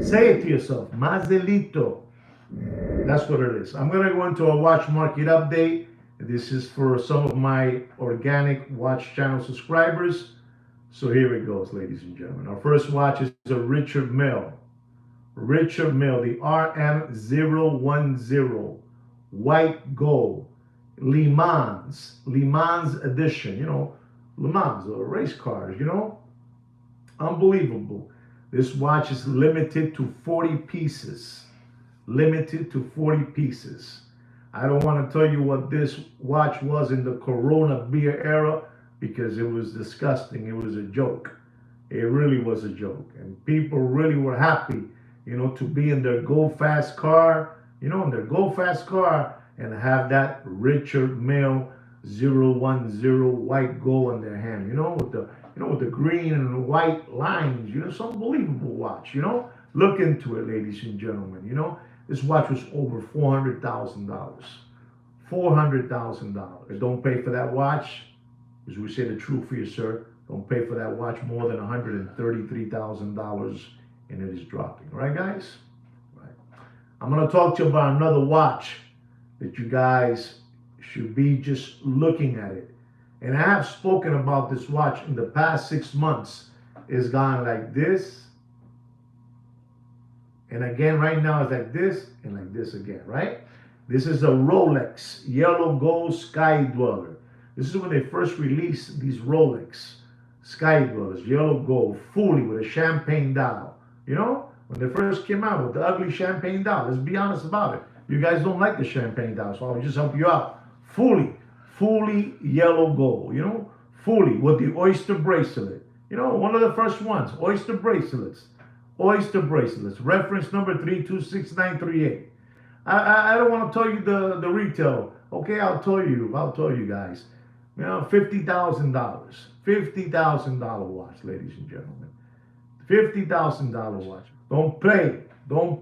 Say it to yourself, Mazelito. That's what it is. I'm going to go into a watch market update. This is for some of my organic watch channel subscribers. So here it goes, ladies and gentlemen. Our first watch is a Richard Mille. Richard Mille, the RM010, white gold, Le Mans edition, Le Mans, race cars, unbelievable. This watch is limited to 40 pieces. Limited to 40 pieces. I don't want to tell you what this watch was in the Corona beer era because it was disgusting. It was a joke. It really was a joke. And people really were happy, to be in their go fast car, in their go fast car and have that Richard Mille 010 white gold in their hand, with the green and white lines, it's an unbelievable watch, Look into it, ladies and gentlemen, This watch was over $400,000. $400,000. Don't pay for that watch. As we say the truth for you, sir. Don't pay for that watch more than $133,000 and it is dropping. All right, guys? Right. I'm going to talk to you about another watch that you guys should be just looking at it. And I have spoken about this watch in the past 6 months. It's gone like this. And again, right now, it's like this and like this again, right? This is a Rolex Yellow Gold Sky Dweller. This is when they first released these Rolex Sky Dwellers, yellow gold, fully with a champagne dial. When they first came out with the ugly champagne dial, let's be honest about it. You guys don't like the champagne dial, so I'll just help you out. Fully yellow gold, fully with the oyster bracelet. One of the first ones, oyster bracelets. Oyster bracelets, reference number 326938. I don't want to tell you the retail. Okay, I'll tell you guys. $50,000. $50,000 watch, ladies and gentlemen. $50,000 watch. Don't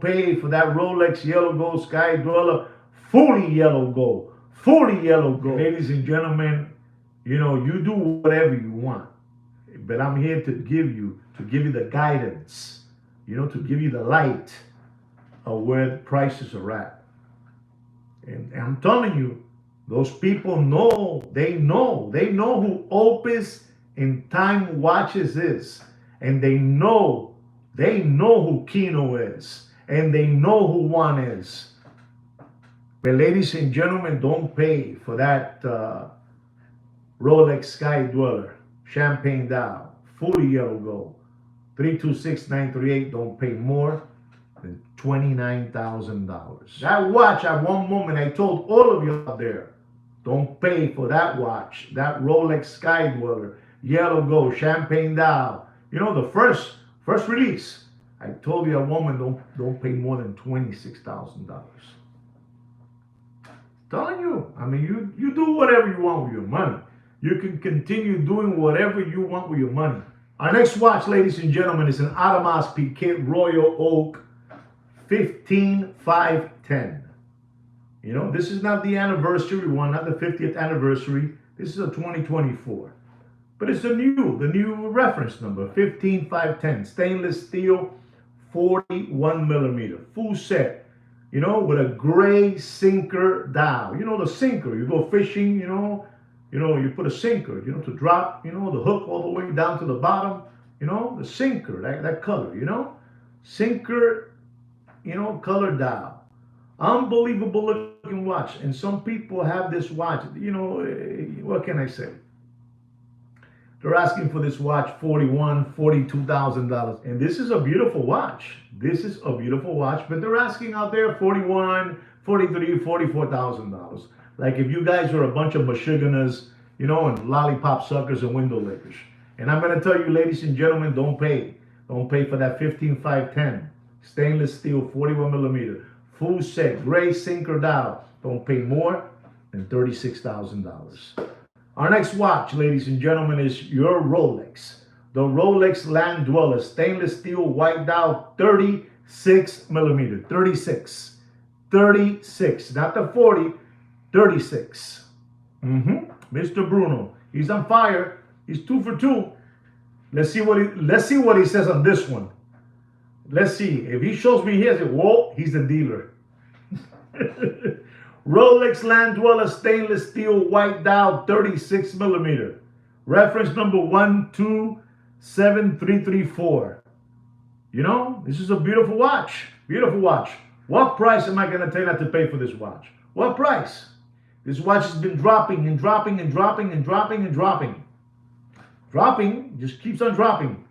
pay for that Rolex Yellow Gold Sky Dweller, fully yellow gold. Fully yellow gold. Ladies and gentlemen, you do whatever you want. But I'm here to give you the guidance. To give you the light of where the prices are at. And I'm telling you, those people know who Opus and Time Watches is. And they know who Kino is. And they know who Juan is. But ladies and gentlemen, don't pay for that Rolex Sky Dweller, champagne dial, fully yellow gold. 326938, don't pay more than $29,000. That watch, at one moment, I told all of you out there, don't pay for that watch, that Rolex Sky Dweller, yellow gold, champagne dial. The first release. I told you at one moment, don't pay more than $26,000. Telling you, you do whatever you want with your money. You can continue doing whatever you want with your money. Our next watch, ladies and gentlemen, is an Audemars Piguet Royal Oak 15510. This is not the anniversary one, not the 50th anniversary. This is a 2024. But it's the new reference number, 15510. Stainless steel, 41 millimeter. Full set, with a gray sinker dial. The sinker, you go fishing, you put a sinker, to drop, the hook all the way down to the bottom, the sinker, that color, sinker, color dial. Unbelievable looking watch. And some people have this watch, what can I say? They're asking for this watch $41,000, $42,000. And this is a beautiful watch. But they're asking out there $41,000, $43,000, $44,000. Like if you guys are a bunch of Michiganers, and lollipop suckers and window lickers. And I'm going to tell you, ladies and gentlemen, don't pay. Don't pay for that 15510. Stainless steel, 41 millimeter. Full set, gray sinker dial. Don't pay more than $36,000. Our next watch, ladies and gentlemen, is your Rolex. The Rolex Land Dweller, stainless steel, white dial, 36 millimeter. 36. 36. Not the 40. 36. Mr. Bruno, he's on fire. He's 2 for 2. Let's see what he says on this one. Let's see. If he shows me here, I say, whoa, he's the dealer. Rolex Land Dweller stainless steel white dial 36 millimeter. Reference number 127334. You know, this is a beautiful watch. Beautiful watch. What price am I going to tell you to pay for this watch? What price? This watch has been dropping and dropping and dropping and dropping and dropping. Dropping, just keeps on dropping.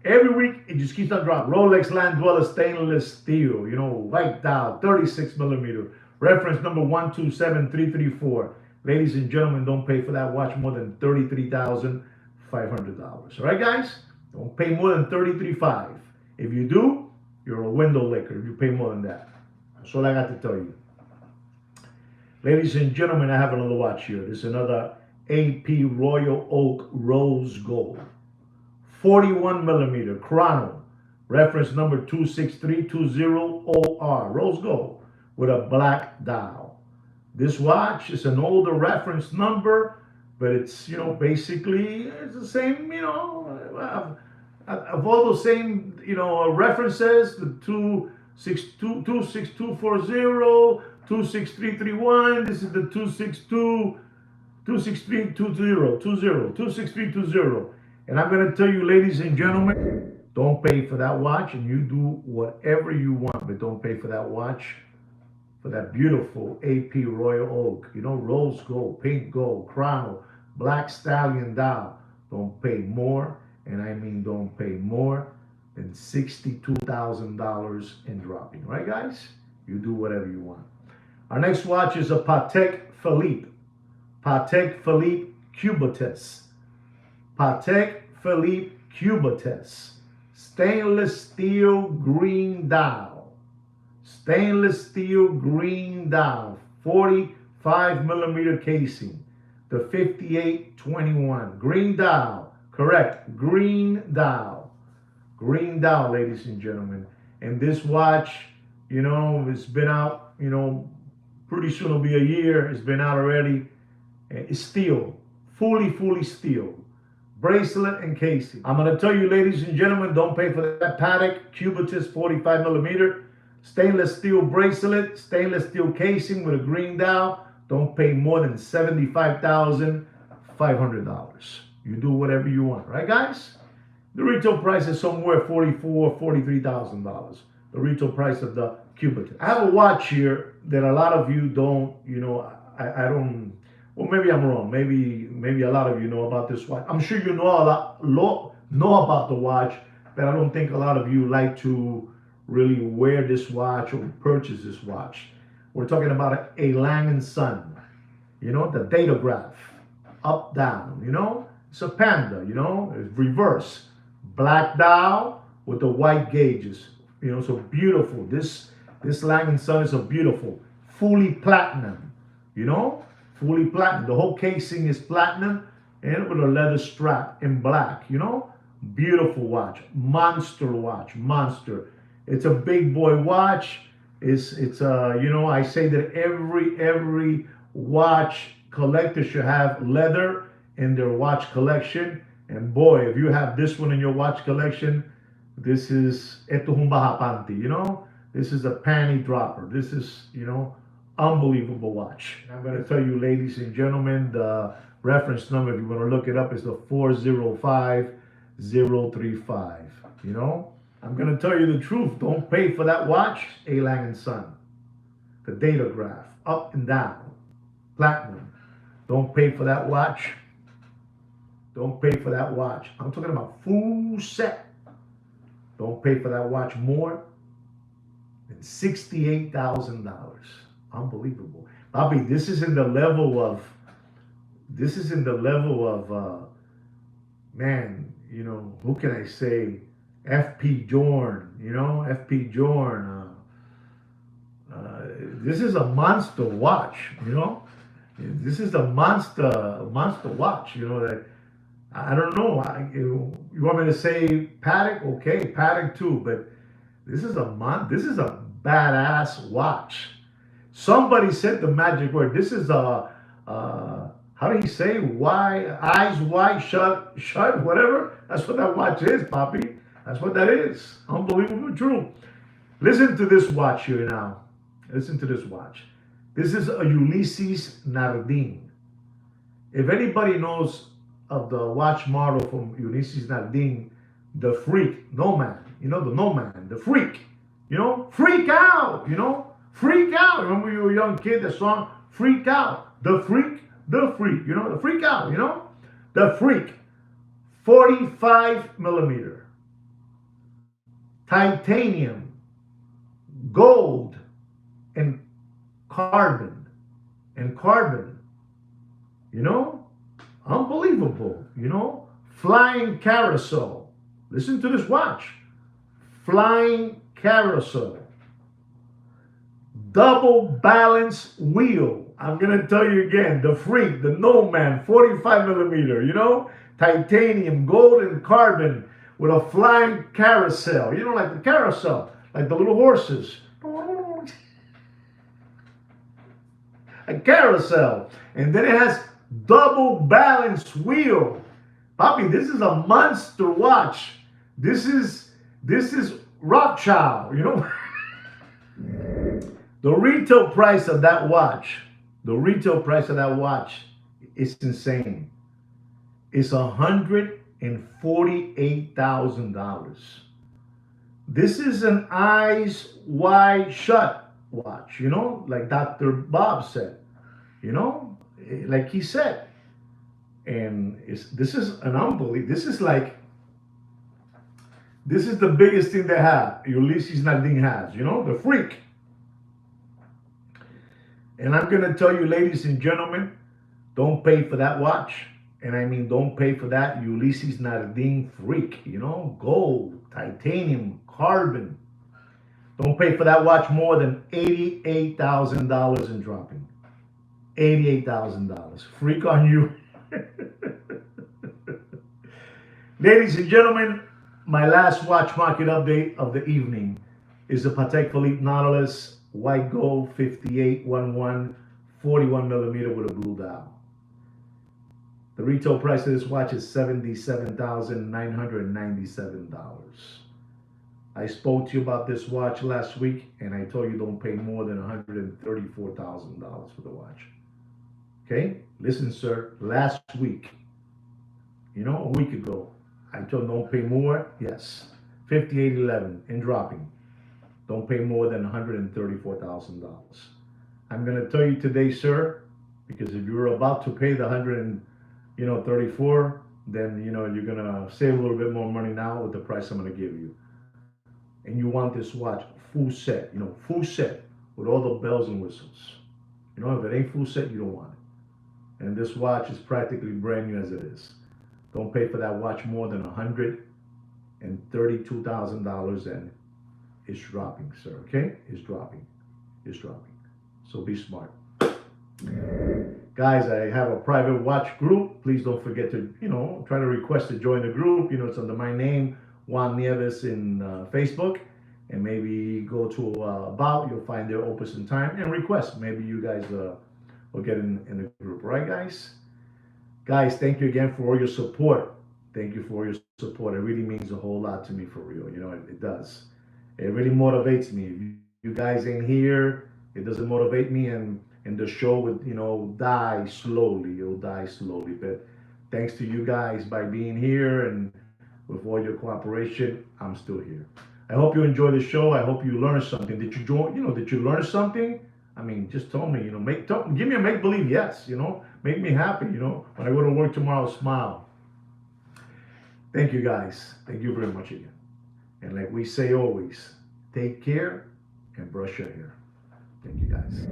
Every week, it just keeps on dropping. Rolex Land Dweller stainless steel, you know, white dial, 36 millimeter. Reference number 127334. Ladies and gentlemen, don't pay for that watch more than $33,500. All right, guys? Don't pay more than $33,500. If you do, you're a window licker if you pay more than that. That's all I got to tell you. Ladies and gentlemen, I have another watch here. This is another AP Royal Oak Rose Gold. 41 millimeter chrono. Reference number 26320OR. Rose Gold with a black dial. This watch is an older reference number, but it's, you know, basically it's the same, you know, of all those same, you know, references, the 26240, 26331. This is the 26320. And I'm going to tell you, ladies and gentlemen, don't pay for that watch, and you do whatever you want, but don't pay for that watch, for that beautiful AP Royal Oak, you know, rose gold, pink gold, chrono, black stallion dial. Don't pay more, and I mean don't pay more than $62,000 in dropping. Right, guys? You do whatever you want. Our next watch is a Patek Philippe. Patek Philippe Cubitus. Patek Philippe Cubitus. Stainless steel green dial. Stainless steel green dial. 45 millimeter casing. The 5821. Green dial. Correct. Green dial. Green dial, ladies and gentlemen. And this watch, you know, it's been out, you know, pretty soon it'll be a year. It's been out already. It's steel. Fully steel. Bracelet and casing. I'm going to tell you, ladies and gentlemen, don't pay for that Patek Cubitus 45 millimeter. Stainless steel bracelet, stainless steel casing with a green dial. Don't pay more than $75,500. You do whatever you want, right, guys? The retail price is somewhere $44,000, $43,000. The retail price of the Cubitus. I have a watch here that a lot of you don't, you know, I don't. Well, maybe I'm wrong. Maybe a lot of you know about this watch. I'm sure you know know about the watch, but I don't think a lot of you like to really wear this watch or purchase this watch. We're talking about a Lang & Son. You know, the Datograph, up, down. You know, it's a Panda. You know, it's reverse, black dial with the white gauges. You know, so beautiful. This Lang & Son is a beautiful, fully platinum. You know. Fully platinum. The whole casing is platinum and with a leather strap in black, you know? Beautiful watch. Monster watch. Monster. It's a big boy watch. It's you know, I say that every watch collector should have leather in their watch collection. And boy, if you have this one in your watch collection, this is eto un bahapanti, you know? This is a panty dropper. This is, you know, unbelievable watch. I'm going to tell you, ladies and gentlemen, the reference number, if you want to look it up, is the 405035. You know, I'm going to tell you the truth. Don't pay for that watch. A. Lang & Son. The Datograph, up and down, platinum. Don't pay for that watch. Don't pay for that watch. I'm talking about full set. Don't pay for that watch more than $68,000. Unbelievable. Bobby, this is in the level of, man, you know, who can I say? F.P. Journe, you know, F.P. Journe. This is a monster watch, you know. This is a monster watch, you know, that, I don't know. You want me to say Patek? Okay, Patek too, but this is a badass watch. Somebody said the magic word. This is a, how do you say? Eyes wide shut, whatever. That's what that watch is, Poppy. That's what that is. Unbelievable true. Listen to this watch here now. Listen to this watch. This is a Ulysses Nardin. If anybody knows of the watch model from Ulysses Nardin, the Freak, Nomad, you know, the Nomad, the Freak, you know, freak out, you know, freak out. Remember you were a young kid, the song Freak Out, the Freak, you know, the Freak Out, you know, the Freak, 45 millimeter, titanium, gold, and carbon, you know, unbelievable, you know, flying carousel. Listen to this watch, flying carousel, double balance wheel. I'm gonna tell you again, the Freak, the Nomad, 45 millimeter, you know, titanium, gold, and carbon with a flying carousel. You know, like the carousel, like the little horses. A carousel. And then it has double balance wheel. Bobby, this is a monster watch. This is Rothschild, you know. The retail price of that watch, is insane. It's $148,000. This is an eyes wide shut watch, you know, like Dr. Bob said, you know, like he said. And this is an unbelievable, this is the biggest thing they have, Ulysses Nardin has, you know, the Freak. And I'm going to tell you, ladies and gentlemen, don't pay for that watch. And I mean, don't pay for that Ulysses Nardin Freak, you know, gold, titanium, carbon. Don't pay for that watch more than $88,000 in dropping. $88,000. Freak on you. Ladies and gentlemen, my last watch market update of the evening is the Patek Philippe Nautilus white gold 5811 41 millimeter with a blue dial. The retail price of this watch is $77,997. I spoke to you about this watch last week, and I told you don't pay more than $134,000 for the watch. Okay? Listen, sir, last week, you know, a week ago, I told you don't pay more. Yes. 5811 and dropping. Don't pay more than $134,000. I'm going to tell you today, sir, because if you're about to pay the 134, then you know you're going to save a little bit more money now with the price I'm going to give you. And you want this watch full set, you know, full set with all the bells and whistles. You know, if it ain't full set, you don't want it. And this watch is practically brand new as it is. Don't pay for that watch more than $132,000, and it's dropping, sir. Okay, it's dropping. So be smart, guys. I have a private watch group. Please don't forget to, you know, try to request to join the group. You know, it's under my name, Juan Nieves, in Facebook, and maybe go to about. You'll find their opus in time and request. Maybe you guys will get in the group. All right, guys. Guys, thank you again for all your support. Thank you for your support. It really means a whole lot to me, for real. You know, it does. It really motivates me. If you guys ain't here, it doesn't motivate me, and the show would, you know, die slowly. It'll die slowly. But thanks to you guys by being here and with all your cooperation, I'm still here. I hope you enjoy the show. I hope you learned something. Did you join? You know, did you learn something? I mean, just tell me. You know, give me a make believe yes. You know, make me happy. You know, when I go to work tomorrow, smile. Thank you, guys. Thank you very much again. And like we say always, take care and brush your hair. Thank you, guys.